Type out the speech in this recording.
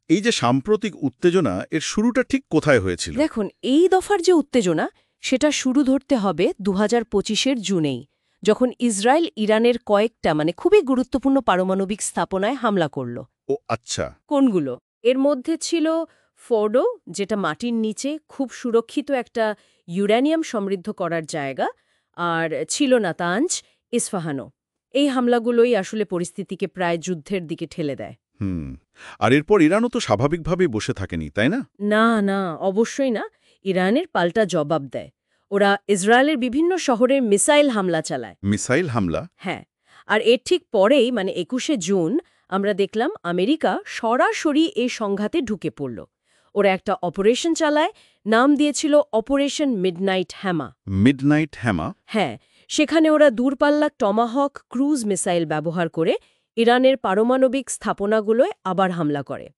এই যে সাম্প্রতিক উত্তেজনা এর শুরুটা ঠিক কোথায় হয়েছিল? দেখুন, এই দফার যে উত্তেজনা সেটা শুরু ধরতে হবে ২০২৫-এর জুনেই, যখন ইসরায়েল ইরানের কয়েকটা খুবই গুরুত্বপূর্ণ পারমাণবিক স্থাপনায় হামলা করল। ও আচ্ছা। কোনগুলো? এর মধ্যে ছিল ফোর্ডো, যেটা মাটির নিচে খুব সুরক্ষিত একটা ইউরেনিয়াম সমৃদ্ধ করার জায়গা, আর ছিল নাতাঞ্জ, ইস্পাহানও। এই হামলাগুলোই আসলে পরিস্থিতিকে প্রায় যুদ্ধের দিকে ঠেলে দেয়। হুম। আর এরপর ইরানও তো স্বাভাবিকভাবেই বসে থাকেনি, তাই না? না, না, অবশ্যই না। ইরানের পাল্টা জবাব দেয়। ওরা ইসরায়েলের বিভিন্ন শহরে মিসাইল হামলা চালায়। মিসাইল হামলা? হ্যাঁ। আর এর ঠিক পরেই ২১শে জুন আমরা দেখলাম আমেরিকা সরাসরি এই সংঘাতে ঢুকে পড়ল। ওরা একটা অপারেশন চালায়, নাম দিয়েছিল operation midnight Hama. Midnight Hama? হ্যাঁ, সেখানে ওরা দূরপাল্লা টমাহক ক্রুজ মিসাইল ব্যবহার করে ইরানের পারমাণবিক স্থাপনাগুলোয় আবার হামলা করে।